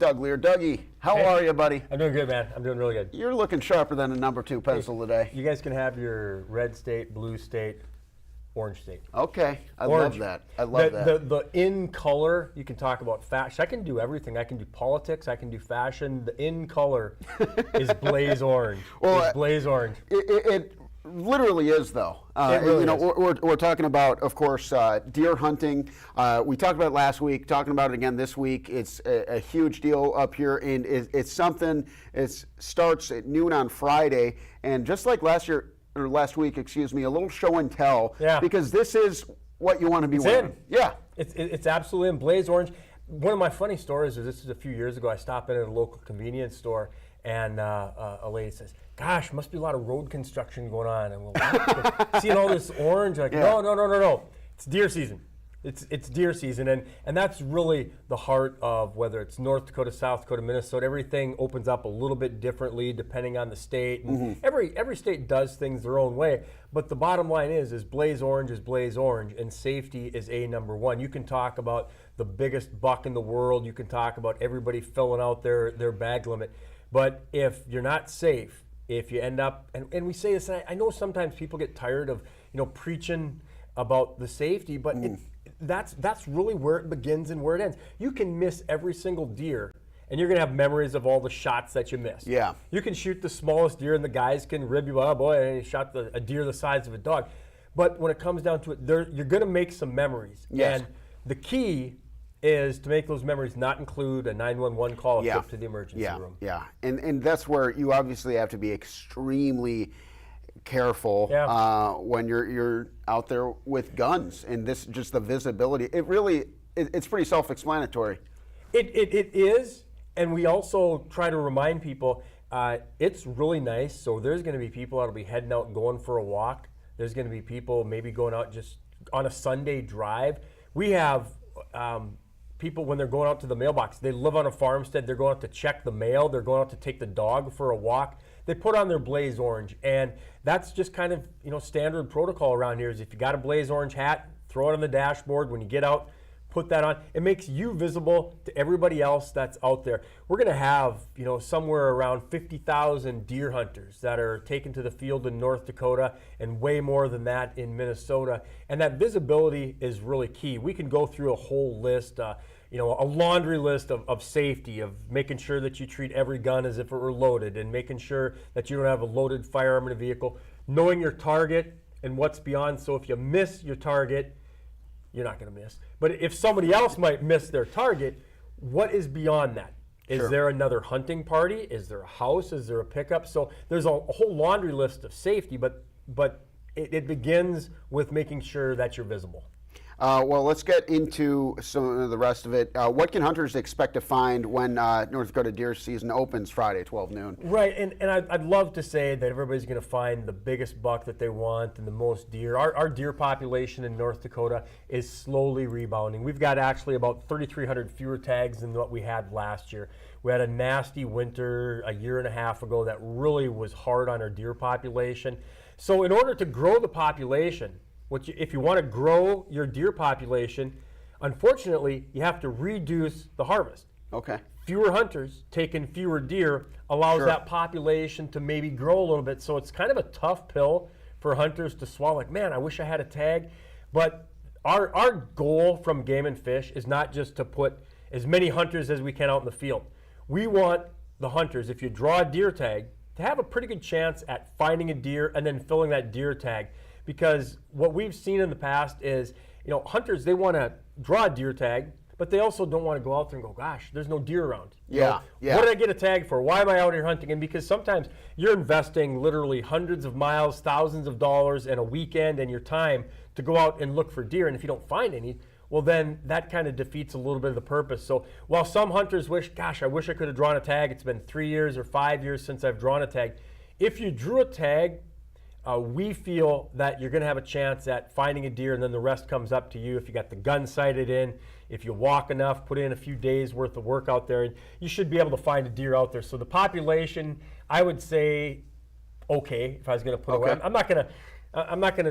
Doug Leier. Dougie, how are you, buddy? I'm doing good, man. I'm doing really good. You're looking sharper than a number 2 pencil today. You guys can have your red state, blue state, orange state. Okay, I Orange. love that. I love that. The in color, you can talk about fashion. I can do everything. I can do politics. I can do fashion. The in color is blaze orange. Well, it's blaze orange. It literally is, though. It really is. We're talking about, of course, deer hunting. We talked about it last week, talking about it again this week. It's a huge deal up here, and it's something. It starts at noon on Friday, and just like last week, excuse me, a little show and tell. Yeah. Because this is what you want to be wearing. In. Yeah. It's absolutely in blaze orange. One of my funny stories is this is a few years ago. I stopped in at a local convenience store, and a lady says, "Gosh, must be a lot of road construction going on." And we're seeing all this orange. Like, Yeah. No. It's deer season. It's deer season, and that's really the heart of whether it's North Dakota, South Dakota, Minnesota. Everything opens up a little bit differently depending on the state, and every state does things their own way. But the bottom line is blaze orange, and safety is number one. You can talk about the biggest buck in the world. You can talk about everybody filling out their bag limit, but if you're not safe, if you end up, and we say this, and I know sometimes people get tired of preaching about the safety, but that's really where it begins and where it ends. You can miss every single deer, and you're going to have memories of all the shots that you missed. Yeah. You can shoot the smallest deer, and the guys can rib you, oh boy, he shot a deer the size of a dog. But when it comes down to it, you're going to make some memories. Yes. And the key is to make those memories not include a 911 call equipped to the emergency room. Yeah, and that's where you obviously have to be extremely careful when you're out there with guns, and this just the visibility. It's pretty self-explanatory. It is, and we also try to remind people it's really nice. So there's going to be people that'll be heading out and going for a walk. There's going to be people maybe going out just on a Sunday drive. We have people when they're going out to the mailbox. They live on a farmstead. They're going out to check the mail. They're going out to take the dog for a walk. They put on their blaze orange, and that's just kind of standard protocol around here. Is if you got a blaze orange hat, throw it on the dashboard. When you get out, put that on. It makes you visible to everybody else that's out there. We're going to have somewhere around 50,000 deer hunters that are taken to the field in North Dakota, and way more than that in Minnesota. And that visibility is really key. We can go through a whole list. A laundry list of safety, of making sure that you treat every gun as if it were loaded, and making sure that you don't have a loaded firearm in a vehicle, knowing your target and what's beyond. So if you miss your target, you're not going to miss. But if somebody else might miss their target, what is beyond that? Is there another hunting party? Is there a house? Is there a pickup? So there's a whole laundry list of safety, but it begins with making sure that you're visible. Well, let's get into some of the rest of it. What can hunters expect to find when North Dakota deer season opens Friday, 12 noon? Right, and I'd love to say that everybody's going to find the biggest buck that they want and the most deer. Our deer population in North Dakota is slowly rebounding. We've got actually about 3,300 fewer tags than what we had last year. We had a nasty winter a year and a half ago that really was hard on our deer population. So in order to grow the population, if you want to grow your deer population, unfortunately, you have to reduce the harvest. Okay. Fewer hunters taking fewer deer allows that population to maybe grow a little bit. So it's kind of a tough pill for hunters to swallow. Like, man, I wish I had a tag. But our goal from Game and Fish is not just to put as many hunters as we can out in the field. We want the hunters, if you draw a deer tag, to have a pretty good chance at finding a deer and then filling that deer tag. Because what we've seen in the past is, hunters, they want to draw a deer tag, but they also don't want to go out there and go, gosh, there's no deer around. Yeah. What did I get a tag for? Why am I out here hunting? And because sometimes you're investing literally hundreds of miles, thousands of dollars, and a weekend and your time to go out and look for deer. And if you don't find any, well, then that kind of defeats a little bit of the purpose. So while some hunters wish, gosh, I wish I could have drawn a tag. It's been 3 years or 5 years since I've drawn a tag. If you drew a tag, we feel that you're going to have a chance at finding a deer, and then the rest comes up to you. If you got the gun sighted in, if you walk enough, put in a few days worth of work out there, and you should be able to find a deer out there. So the population, I would say, okay, if I was going to put away. I'm not going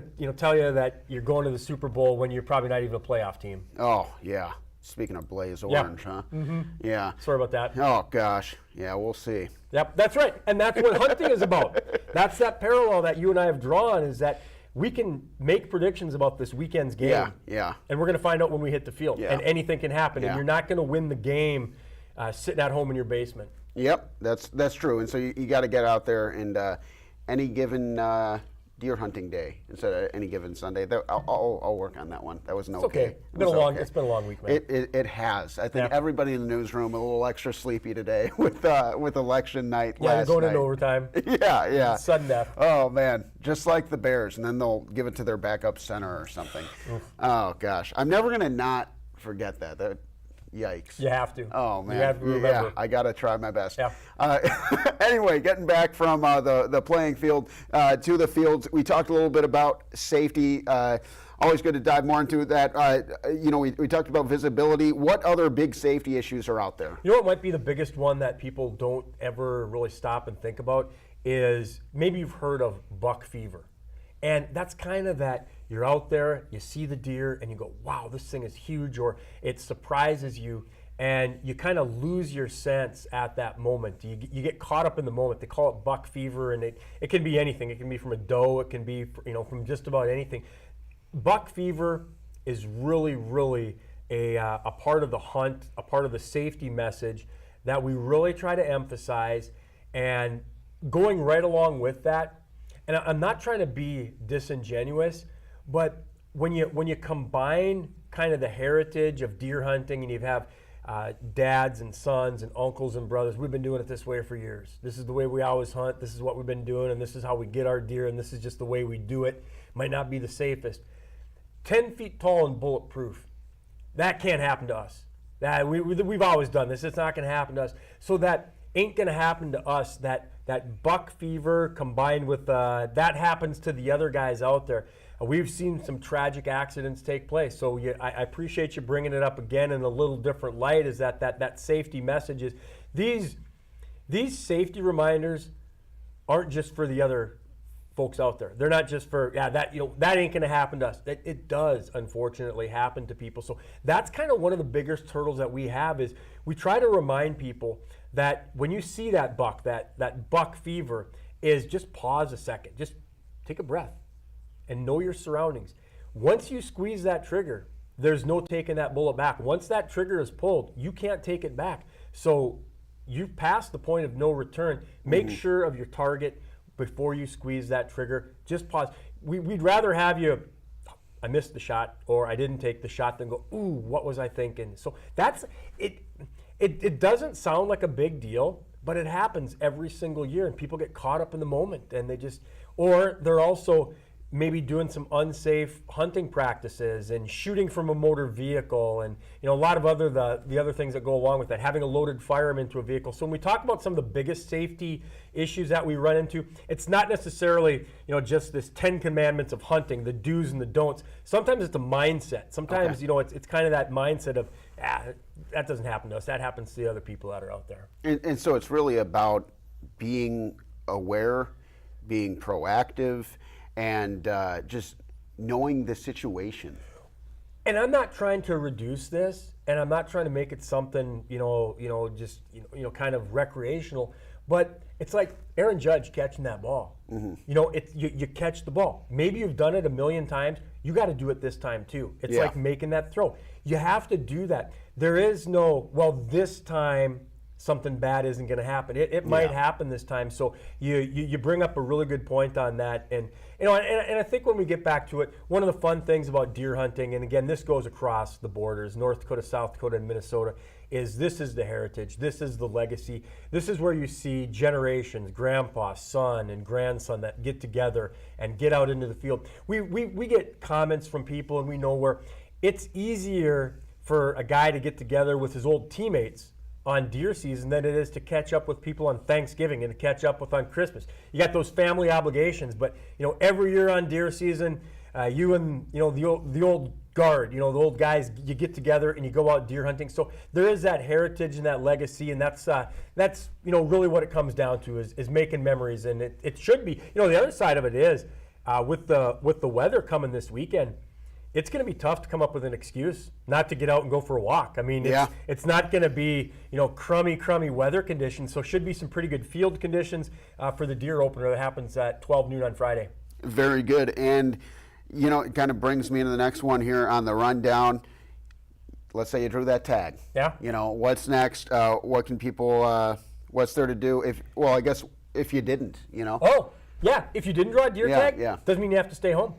to tell you that you're going to the Super Bowl when you're probably not even a playoff team. Oh yeah. Speaking of blaze Yeah. orange, huh? Mm-hmm. Yeah. Sorry about that. Oh gosh. Yeah, we'll see. Yep, that's right. And that's what hunting is about. That's that parallel that you and I have drawn, is that we can make predictions about this weekend's game. Yeah, yeah. And we're going to find out when we hit the field. Yeah. And anything can happen. Yeah. And you're not going to win the game sitting at home in your basement. Yep, that's true. And so you got to get out there, and any given deer hunting day instead of any given Sunday. I'll work on that one. That was It's okay. It's been a long week, man. It has. I think Yeah. everybody in the newsroom a little extra sleepy today with election night Yeah, last you're going night. into overtime. Yeah. Sudden death. Oh man, just like the Bears, and then they'll give it to their backup center or something. Oh gosh, I'm never gonna not forget that. Yikes. You have to. Oh man. You have to remember. Yeah, I gotta try my best. Yeah. Anyway, getting back from the playing field to the fields, we talked a little bit about safety. Always good to dive more into that. We talked about visibility. What other big safety issues are out there? You know what might be the biggest one that people don't ever really stop and think about is, maybe you've heard of buck fever. And that's kind of that, you're out there, you see the deer, and you go, wow, this thing is huge, or it surprises you, and you kind of lose your sense at that moment. You get caught up in the moment. They call it buck fever, and it can be anything. It can be from a doe, it can be from just about anything. Buck fever is really, really a part of the hunt, a part of the safety message that we really try to emphasize. And going right along with that, and I'm not trying to be disingenuous, but when you combine kind of the heritage of deer hunting, and you have dads and sons and uncles and brothers, we've been doing it this way for years. This is the way we always hunt. This is what we've been doing, and this is how we get our deer, and this is just the way we do it. Might not be the safest. 10 feet tall and bulletproof. That can't happen to us. We've always done this. It's not going to happen to us. So that ain't going to happen to us. That buck fever combined with that happens to the other guys out there. We've seen some tragic accidents take place. So I appreciate you bringing it up again in a little different light, is that safety message is these safety reminders aren't just for the other folks out there. They're not just for, that ain't going to happen to us. It does, unfortunately, happen to people. So that's kind of one of the biggest hurdles that we have, is we try to remind people that when you see that buck, that buck fever, is just pause a second. Just take a breath and know your surroundings. Once you squeeze that trigger, there's no taking that bullet back. Once that trigger is pulled, you can't take it back. So you've passed the point of no return. Make sure of your target before you squeeze that trigger. Just pause. We'd rather have you, I missed the shot, or I didn't take the shot, than go, ooh, what was I thinking? So that's it. It doesn't sound like a big deal, but it happens every single year, and people get caught up in the moment, and or they're also maybe doing some unsafe hunting practices and shooting from a motor vehicle, and a lot of the other things that go along with that, having a loaded firearm into a vehicle. So when we talk about some of the biggest safety issues that we run into, it's not necessarily just this 10 commandments of hunting, the do's and the don'ts. Sometimes it's a mindset. Sometimes it's kind of that mindset of that doesn't happen to us. That happens to the other people that are out there. And so it's really about being aware, being proactive, and just knowing the situation. And I'm not trying to reduce this, and I'm not trying to make it something, just kind of recreational. But it's like Aaron Judge catching that ball. You catch the ball. Maybe you've done it a million times. You got to do it this time too. It's like making that throw. You have to do that. There is no, well, this time something bad isn't going to happen. It might happen this time. So you bring up a really good point on that. And and I think when we get back to it, one of the fun things about deer hunting, and again, this goes across the borders, North Dakota, South Dakota, and Minnesota, is this is the heritage. This is the legacy. This is where you see generations, grandpa, son, and grandson that get together and get out into the field. We get comments from people, and we know where it's easier for a guy to get together with his old teammates on deer season than it is to catch up with people on Thanksgiving and to catch up with on Christmas. You got those family obligations, but every year on deer season, you and the old guard, the old guys, you get together and you go out deer hunting. So there is that heritage and that legacy, and that's really what it comes down to is making memories. And it should be. The other side of it is with the weather coming this weekend, it's going to be tough to come up with an excuse not to get out and go for a walk. I mean, Yeah. it's not going to be, crummy weather conditions, so should be some pretty good field conditions for the deer opener that happens at 12 noon on Friday. Very good. And, it kind of brings me to the next one here on the rundown. Let's say you drew that tag. Yeah. What's next? What can people, what's there to do? I guess if you didn't, Oh, yeah. If you didn't draw a deer tag, yeah. doesn't mean you have to stay home.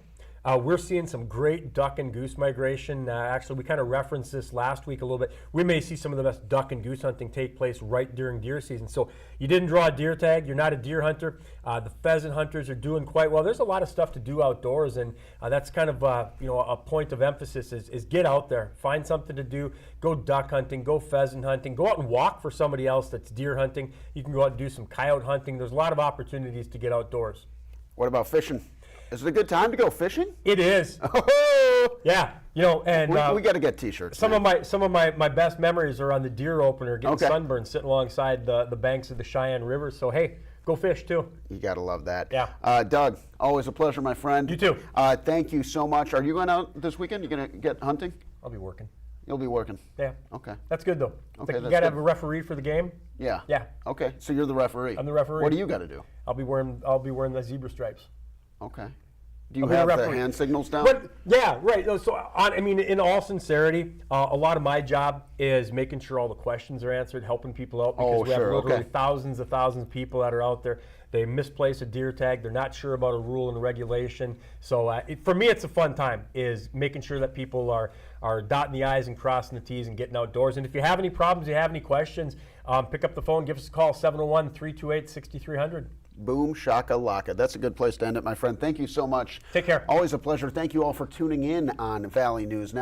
We're seeing some great duck and goose migration. Actually, we kind of referenced this last week a little bit. We may see some of the best duck and goose hunting take place right during deer season. So you didn't draw a deer tag, you're not a deer hunter. The pheasant hunters are doing quite well. There's a lot of stuff to do outdoors, and that's kind of a point of emphasis is get out there, find something to do. Go duck hunting, go pheasant hunting, go out and walk for somebody else that's deer hunting. You can go out and do some coyote hunting. There's a lot of opportunities to get outdoors. What about fishing? Is it a good time to go fishing? It is. Yeah, and we got to get T-shirts. Some of my best memories are on the deer opener, getting Okay. sunburned, sitting alongside the banks of the Cheyenne River. So hey, go fish too. You got to love that. Yeah. Doug, always a pleasure, my friend. You too. Thank you so much. Are you going out this weekend? You going to get hunting? I'll be working. You'll be working. Yeah. Okay. That's good though. Okay, You that's got to good. have a referee for the game. Yeah. Yeah. Okay. So you're the referee. I'm the referee. What do you got to do? I'll be wearing the zebra stripes. Okay. Do you I'll be the have the referee. hand signals down? But yeah, right. So in all sincerity, a lot of my job is making sure all the questions are answered, helping people out because we have sure, literally okay. thousands of people that are out there. They misplace a deer tag. They're not sure about a rule and a regulation. So for me, it's a fun time. Is making sure that people are dotting the I's and crossing the T's and getting outdoors. And if you have any problems, you have any questions, pick up the phone, give us a call, 701-328-6300. Boom, shaka laka. That's a good place to end it, my friend. Thank you so much. Take care. Always a pleasure. Thank you all for tuning in on Valley News Now.